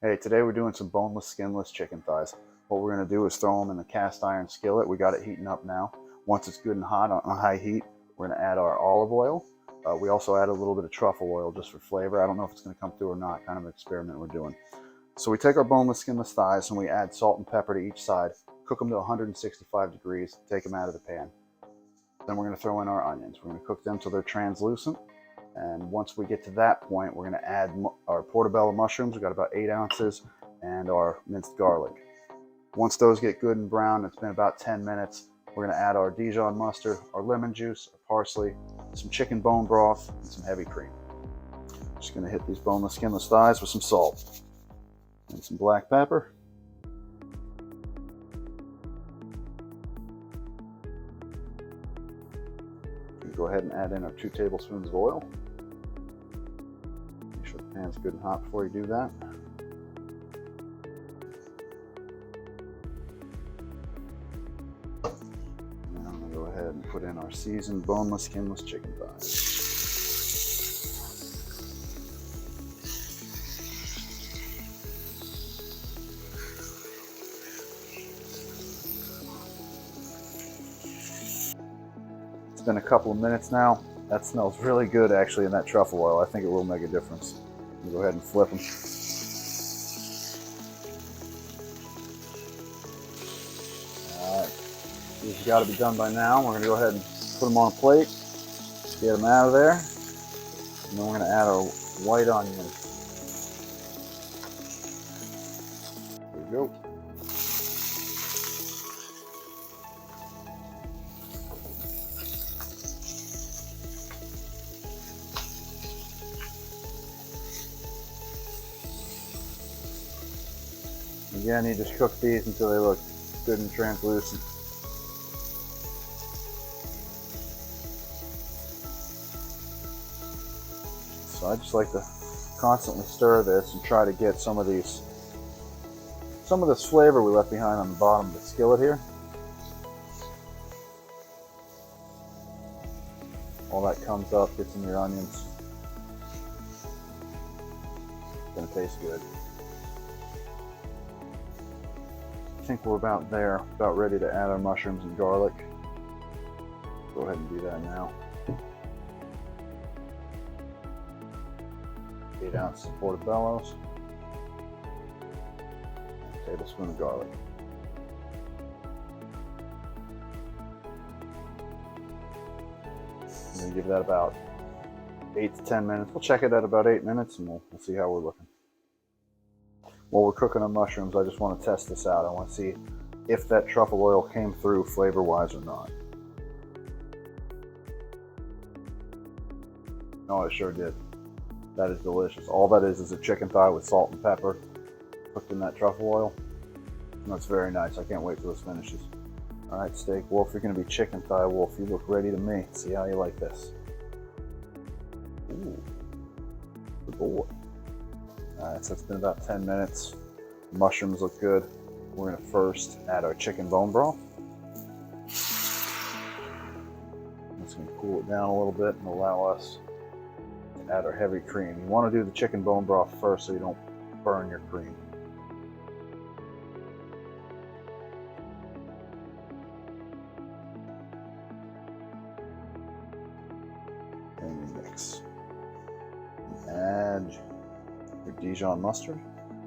Hey, today we're doing some boneless, skinless chicken thighs. What we're going to do is throw them in the cast iron skillet. We got it heating up now. Once it's good and hot on high heat, we're going to add our olive oil. We also add a little bit of truffle oil just for flavor. I don't know if it's going to come through or not, kind of an experiment we're doing. So we take our boneless, skinless thighs and we add salt and pepper to each side, cook them to 165 degrees, take them out of the pan. Then we're going to throw in our onions. We're going to cook them till they're translucent. And once we get to that point, we're going to add our portobello mushrooms. We've got about 8 ounces, and our minced garlic. Once those get good and brown, it's been about 10 minutes, we're going to add our Dijon mustard, our lemon juice, our parsley, some chicken bone broth, and some heavy cream. Just going to hit these boneless, skinless thighs with some salt and some black pepper. Go ahead and add in our 2 tablespoons of oil. Make sure the pan's good and hot before you do that. Now I'm going to go ahead and put in our seasoned boneless, skinless chicken thighs. It's been a couple of minutes now. That smells really good actually in that truffle oil. I think it will make a difference. We'll go ahead and flip them. Alright, these have got to be done by now. We're going to go ahead and put them on a plate, get them out of there, and then we're going to add our white onion. There we go. Again, you just cook these until they look good and translucent. So I just like to constantly stir this and try to get some of this flavor we left behind on the bottom of the skillet here. All that comes up, gets in your onions. It's gonna taste good. I think we're about there, about ready to add our mushrooms and garlic. Go ahead and do that now. 8 ounces of portobellos, a tablespoon of garlic. I'm going to give that about 8 to 10 minutes. We'll check it at about 8 minutes and we'll see how we're looking. While we're cooking our mushrooms, I just want to test this out. I want to see if that truffle oil came through flavor-wise or not. Oh, it sure did. That is delicious. All that is a chicken thigh with salt and pepper cooked in that truffle oil. And that's very nice. I can't wait till this finishes. All right, Steak Wolf, you're going to be chicken thigh wolf. You look ready to me. See how you like this. Ooh, good boy. Alright, so it's been about 10 minutes. The mushrooms look good. We're going to first add our chicken bone broth. It's going to cool it down a little bit and allow us to add our heavy cream. You want to do the chicken bone broth first so you don't burn your cream. And you mix. Add your Dijon mustard.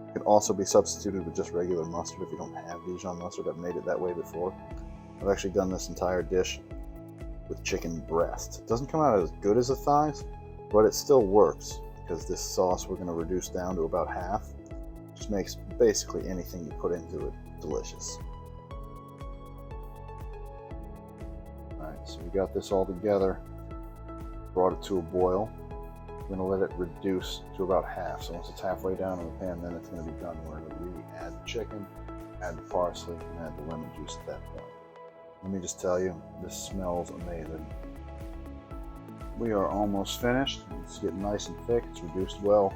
It can also be substituted with just regular mustard if you don't have Dijon mustard. I've made it that way before. I've actually done this entire dish with chicken breast. It doesn't come out as good as the thighs, but it still works because this sauce we're going to reduce down to about half. Just makes basically anything you put into it delicious. Alright, so we got this all together, brought it to a boil. We're going to let it reduce to about half. So once it's halfway down in the pan, then it's going to be done. We're going to really add the chicken, add the parsley, and add the lemon juice at that point. Let me just tell you, this smells amazing. We are almost finished. It's getting nice and thick. It's reduced well.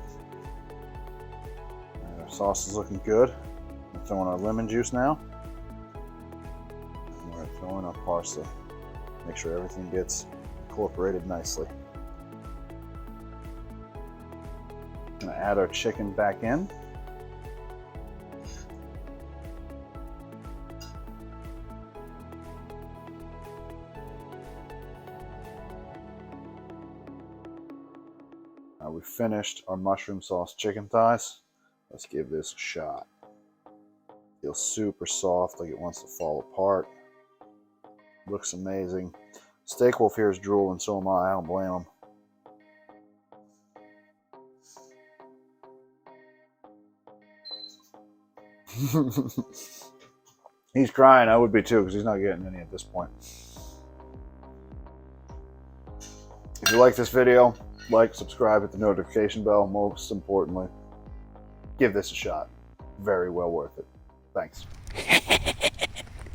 And our sauce is looking good. We're throwing our lemon juice now. And we're throwing our parsley. Make sure everything gets incorporated nicely. Gonna add our chicken back in. We finished our mushroom sauce chicken thighs. Let's give this a shot. Feels super soft, like it wants to fall apart. Looks amazing. Steak Wolf here is drooling, so am I. I don't blame him. He's crying. I would be too, because he's not getting any at this point. If you like this video, like, subscribe, hit the notification bell. Most importantly, give this a shot. Very well worth it. Thanks.